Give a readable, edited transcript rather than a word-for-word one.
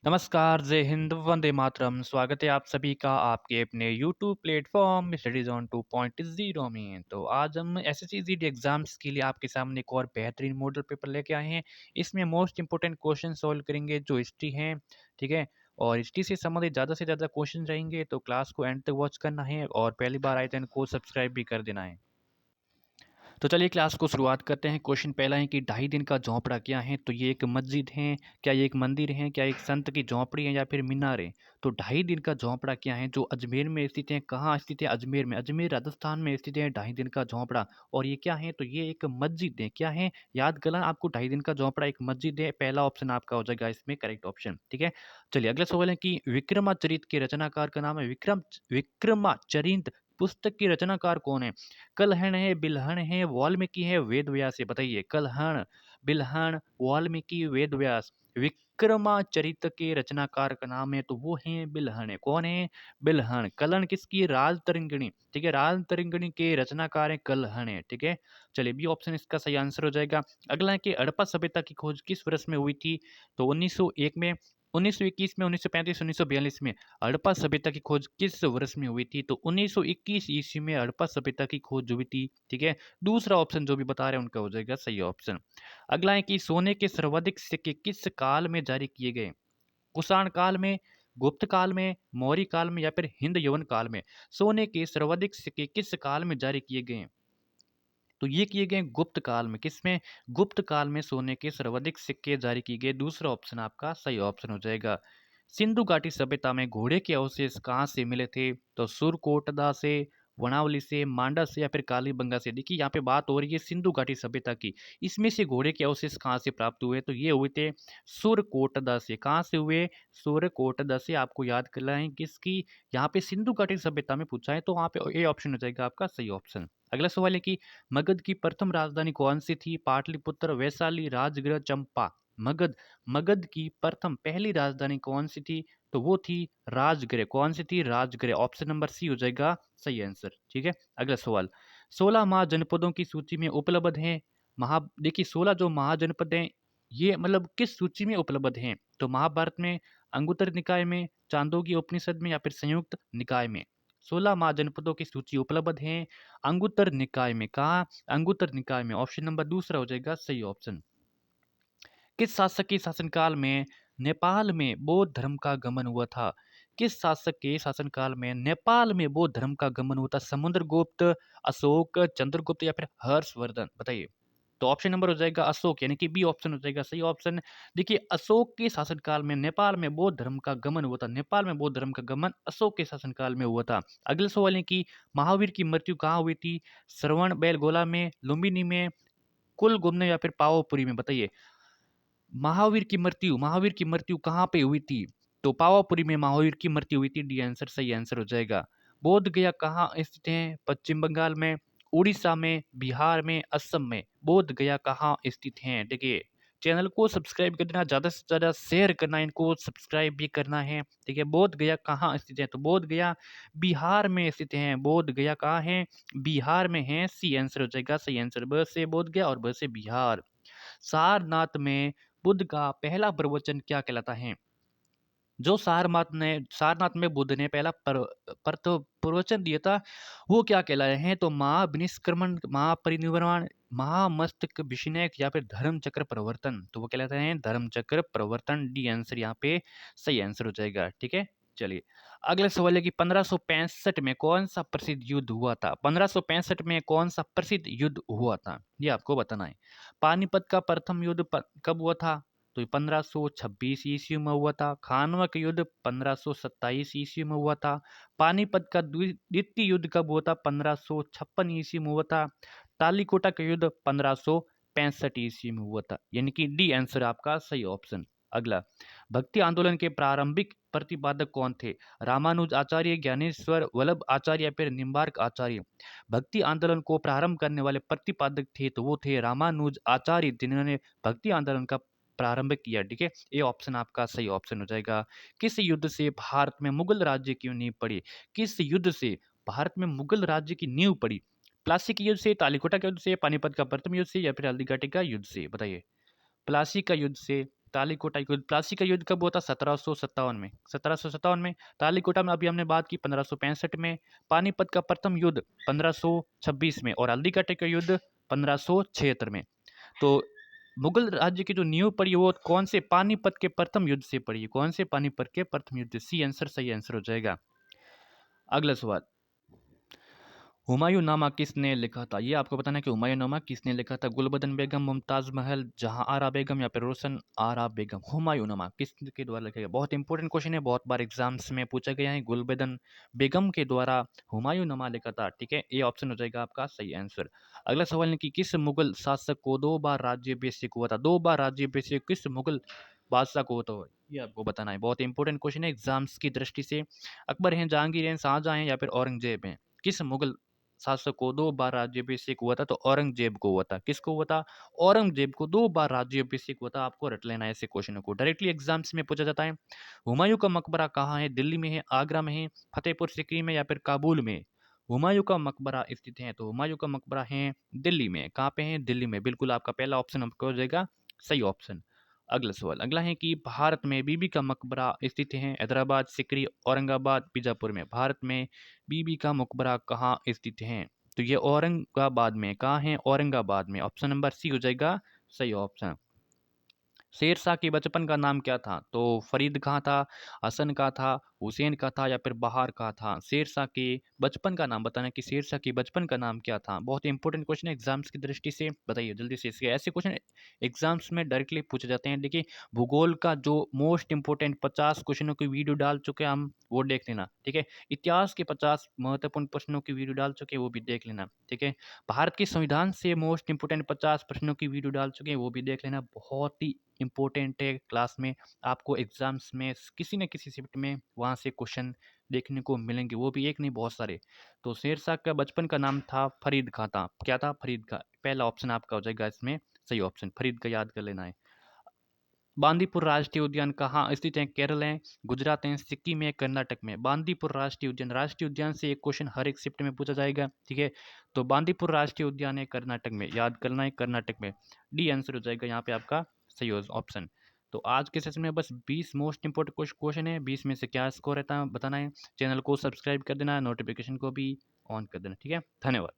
नमस्कार, जय हिंद, वंदे मातरम। स्वागत है आप सभी का आपके अपने यूट्यूब प्लेटफ़ॉर्म स्टडीज़ ऑन 2.0 में। तो आज हम एसएससी जीडी एग्ज़ाम्स के लिए आपके सामने एक और बेहतरीन मॉडल पेपर लेके आए हैं। इसमें मोस्ट इम्पोर्टेंट क्वेश्चन सॉल्व करेंगे जो हिस्ट्री हैं, ठीक है? और हिस्ट्री से संबंधित ज़्यादा से ज़्यादा क्वेश्चन रहेंगे, तो क्लास को एंड तक वॉच करना है और पहली बार आए चैनल को सब्सक्राइब भी कर देना है। तो चलिए क्लास को शुरुआत करते हैं। क्वेश्चन पहला है कि ढाई दिन का झोंपड़ा क्या है? तो ये एक मस्जिद है, क्या ये एक मंदिर है, क्या एक संत की झोंपड़ी है या फिर मीनार है? तो ढाई दिन का झोंपड़ा क्या है? जो अजमेर में स्थित है। कहाँ स्थित है? अजमेर में। अजमेर राजस्थान में स्थित है ढाई दिन का झोंपड़ा। और ये क्या है? तो ये एक मस्जिद है। क्या है? याद करना आपको, ढाई दिन का झोंपड़ा एक मस्जिद है। पहला ऑप्शन आपका हो जाएगा इसमें करेक्ट ऑप्शन, ठीक है? चलिए अगला सवाल है कि विक्रमाचरित के रचनाकार का नाम है विक्रमाचरित पुस्तक की रचनाकार कौन है? कलहण है, बिल्हण है, वाल्मीकि है, वेदव्यास है। बताइए, कलहण, बिल्हण, वाल्मीकि, वेदव्यास। विक्रमाचरित के रचनाकार का नाम है तो वो है बिल्हण है। कौन है? बिल्हण। कलहण किसकी? राजतरंगिणी, ठीक है? राजतरंगिणी के रचनाकार है कलहण है, ठीक है? चलिए बी ऑप्शन इसका सही आंसर हो जाएगा। अगला है कि हड़प्पा सभ्यता की खोज किस वर्ष में हुई थी? तो 1901 में, 1921 में, 1935, 1942 में। हड़प्पा सभ्यता की खोज किस वर्ष में हुई थी? तो 1921 ईस्वी में हड़प्पा सभ्यता की खोज हुई थी, ठीक है? दूसरा ऑप्शन जो भी बता रहे हैं उनका हो जाएगा सही ऑप्शन। अगला है कि सोने के सर्वाधिक सिक्के किस काल में जारी किए गए? कुषाण काल में, गुप्त काल में, मौर्य काल में या फिर हिंद यवन काल में? सोने के सर्वाधिक सिक्के किस काल में जारी किए गए? तो ये किए गए गुप्त काल में। किसमें? गुप्त काल में सोने के सर्वाधिक सिक्के जारी किए गए। दूसरा ऑप्शन आपका सही ऑप्शन हो जाएगा। सिंधु घाटी सभ्यता में घोड़े के अवशेष कहाँ से मिले थे? तो सुरकोटदा से, वनावली से, मांडा से या फिर कालीबंगा से। देखिए यहाँ पे बात हो रही है सिंधु घाटी सभ्यता की। इसमें से घोड़े के अवशेष कहाँ से प्राप्त हुए? तो ये हुए थे सुरकोटदा से। कहाँ से हुए? सुरकोटदा से। आपको याद करना है किसकी? यहाँ पे सिंधु घाटी सभ्यता में पूछा है तो वहाँ पे ए ऑप्शन हो जाएगा आपका सही ऑप्शन। अगला सवाल है कि मगध की प्रथम राजधानी कौन सी थी? पाटलिपुत्र, वैशाली, राजगृह, चंपा। मगध, मगध की प्रथम पहली राजधानी कौन सी थी? तो वो थी राजगृह। कौन सी थी? राजगृह। ऑप्शन नंबर सी हो जाएगा सही आंसर, ठीक है? अगला सवाल, 16 महाजनपदों की सूची में उपलब्ध हैं देखिए 16 जो महाजनपद हैं ये मतलब किस सूची में उपलब्ध हैं? तो महाभारत में, अंगुत्तर निकाय में, चांदोग्य उपनिषद में या फिर संयुक्त निकाय में? 16 महाजनपदों की सूची उपलब्ध है अंगुत्तर निकाय में। कहा? अंगुत्तर निकाय में। ऑप्शन नंबर दूसरा हो जाएगा सही ऑप्शन। किस शासक के शासनकाल में नेपाल में बौद्ध धर्म का गमन हुआ था? किस शासक के शासनकाल में नेपाल में बौद्ध धर्म का गमन हुआ था? समुद्रगुप्त, अशोक, चंद्रगुप्त या फिर हर्षवर्धन? बताइए। तो ऑप्शन नंबर हो जाएगा अशोक, यानी कि बी ऑप्शन हो जाएगा सही ऑप्शन। देखिए अशोक के शासनकाल में नेपाल में बौद्ध धर्म का गमन हुआ था। नेपाल में बौद्ध धर्म का गमन अशोक के शासनकाल में हुआ था। अगले सवाल है कि महावीर की मृत्यु कहाँ हुई थी? श्रवण बेलगोला में, लुम्बिनी में, कुलगुमने या फिर पावापुरी में? बताइए। महावीर की मृत्यु कहाँ पे हुई थी? तो पावापुरी में महावीर की मृत्यु हुई थी। डी आंसर सही आंसर हो जाएगा। बोध गया कहाँ स्थित है? पश्चिम बंगाल में, उड़ीसा में, बिहार में, असम में? बोध गया कहाँ स्थित है? देखिए चैनल को सब्सक्राइब कर देना, ज़्यादा से ज़्यादा शेयर करना, इनको सब्सक्राइब भी करना है, ठीक है? बोध गया कहाँ स्थित है? तो बोध गया बिहार में स्थित है। बोध गया कहाँ है? बिहार में है। सी आंसर हो जाएगा सही आंसर। ब से बोध गया और ब से बिहार। सारनाथ में बुद्ध का पहला प्रवचन क्या कहलाता है? जो सारनाथ में बुद्ध ने पहला प्रवचन दिया था वो क्या कहलाए हैं? तो महाविनिष्क्रमण, महापरिनिर्वाण, महामस्तक विषिनेक या फिर धर्म चक्र प्रवर्तन? तो वो कहलाते हैं धर्म चक्र प्रवर्तन। डी आंसर यहाँ पे सही आंसर हो जाएगा, ठीक है? चलिए अगला सवाल है कि 1565 में कौन सा प्रसिद्ध युद्ध हुआ था? 1565 में कौन सा प्रसिद्ध युद्ध हुआ था ये आपको बताना है। पानीपत का प्रथम युद्ध कब हुआ था? तो ये 1526 ईस्वी में हुआ था। खानवा का युद्ध 1527 ईस्वी में हुआ था। पानीपत का द्वितीय युद्ध कब हुआ था? 1556 ईस्वी में हुआ था। तालीकोटा का युद्ध 1565 ईस्वी में हुआ था, यानी कि डी आंसर आपका सही ऑप्शन। अगला, भक्ति आंदोलन के प्रारंभिक प्रतिपादक कौन थे? रामानुज आचार्य, ज्ञानेश्वर वल्लभ आचार्य या फिर निम्बार्क आचार्य? भक्ति आंदोलन को प्रारंभ करने वाले प्रतिपादक थे तो वो थे रामानुज आचार्य, जिन्होंने भक्ति आंदोलन का प्रारंभ किया, ठीक है? ये ऑप्शन आपका सही ऑप्शन हो जाएगा। किस युद्ध से भारत में मुगल राज्य की नींव पड़ी? किस युद्ध से भारत में मुगल राज्य की नींव पड़ी? प्लासी के युद्ध से, तालीकोटा के युद्ध से, पानीपत का प्रथम युद्ध से या फिर हल्दीघाटी का युद्ध से? बताइए। प्लासी का युद्ध से, तालीकोटा युद्ध, प्लासी का युद्ध कब हुआ था? 1757 में। 1757 में। तालीकोटा में अभी हमने बात की 1565 में। पानीपत का प्रथम युद्ध 1526 में और हल्दीघाटी का युद्ध 1576 में। तो मुगल राज्य की जो नींव पड़ी वो कौन से पानीपत के प्रथम युद्ध से पड़ी? कौन से पानीपत के प्रथम युद्ध? सी आंसर सही आंसर हो जाएगा। अगला सवाल, हुमायूंनामा किसने लिखा था? ये आपको बताना है कि हुमायूंनामा किसने लिखा था? गुलबदन बेगम, मुमताज महल, जहां आरा बेगम या फिर रोशन आरा बेगम? हुमायूंनामा किसके द्वारा लिखा गया? बहुत इंपॉर्टेंट क्वेश्चन है, बहुत बार एग्जाम्स में पूछा गया है। गुलबदन बेगम के द्वारा हुमायूंनामा लिखा था। ठीक है, ये ऑप्शन हो जाएगा आपका सही आंसर। अगला सवाल है कि किस मुगल शासक को 2 बार राज्याभिषेक हुआ था? 2 बार राज्याभिषेक किस मुगल बादशाह को होता है? ये आपको बताना है, बहुत इंपॉर्टेंट क्वेश्चन है एग्जाम्स की दृष्टि से। अकबर हैं, जहांगीर हैं, शाहजहां हैं या फिर औरंगजेब हैं? किस मुगल शासक को 2 बार राज्याभिषेक हुआ था? तो औरंगजेब को हुआ था। किसको हुआ था? औरंगजेब को 2 बार राज्याभिषेक हुआ था। आपको रट लेना है ऐसे क्वेश्चनों को, डायरेक्टली एग्जाम्स में पूछा जाता है। हुमायूं का मकबरा कहाँ है? दिल्ली में है, आगरा में है, फतेहपुर सीकरी में या फिर काबुल में? हुमायूं का मकबरा स्थित है, तो हुमायूं का मकबरा है दिल्ली में। कहाँ पे है? दिल्ली में। बिल्कुल आपका पहला ऑप्शन आपका हो जाएगा सही ऑप्शन। अगला सवाल, अगला है कि भारत में बीबी का मकबरा स्थित है? हैदराबाद, सीकरी, औरंगाबाद, बीजापुर में? भारत में बीबी का मकबरा कहाँ स्थित है? तो ये औरंगाबाद में। कहाँ है? औरंगाबाद में। ऑप्शन नंबर सी हो जाएगा सही ऑप्शन। शेरशाह के बचपन का नाम क्या था? तो फरीद कहाँ था, हसन का था, हुसैन का था या फिर बहार का था? शेरशाह के बचपन का नाम बताना कि शेरशाह के बचपन का नाम क्या था। बहुत इंपॉर्टेंट क्वेश्चन है एग्जाम्स की दृष्टि से, बताइए जल्दी से। इसके ऐसे क्वेश्चन एग्जाम्स में डायरेक्टली पूछे जाते हैं। देखिए, भूगोल का जो मोस्ट इंपॉर्टेंट 50 क्वेश्चनों की वीडियो डाल चुके हैं हम, वो देख लेना। ठीक है, इतिहास के 50 महत्वपूर्ण प्रश्नों की वीडियो डाल चुके हैं, वो भी देख लेना। ठीक है, भारत के संविधान से मोस्ट इंपोर्टेंट 50 प्रश्नों की वीडियो डाल चुके हैं, वो भी देख लेना। बहुत ही इंपॉर्टेंट है, क्लास में आपको एग्जाम्स में किसी न किसी शिफ्ट में वहाँ से क्वेश्चन देखने को मिलेंगे, वो भी एक नहीं बहुत सारे। तो शेरशाह का बचपन का नाम था फरीद खां था। क्या था? फरीद खां। पहला ऑप्शन आपका हो जाएगा इसमें सही ऑप्शन, फरीद का याद कर लेना है। बांदीपुर राष्ट्रीय उद्यान कहाँ स्थित है? केरल है, गुजरात है, सिक्किम है, कर्नाटक में? बांदीपुर राष्ट्रीय उद्यान, राष्ट्रीय उद्यान से एक क्वेश्चन हर एक शिफ्ट में पूछा जाएगा। ठीक है, तो बांदीपुर राष्ट्रीय उद्यान है कर्नाटक में, याद करना है कर्नाटक में। डी आंसर हो जाएगा यहाँ पे आपका सही ऑप्शन। तो आज के सेशन में बस 20 मोस्ट इंपोर्टेंट क्वेश्चन है, 20 में से क्या स्कोर रहता है बताना है। चैनल को सब्सक्राइब कर देना, नोटिफिकेशन को भी ऑन कर देना। ठीक है, धन्यवाद।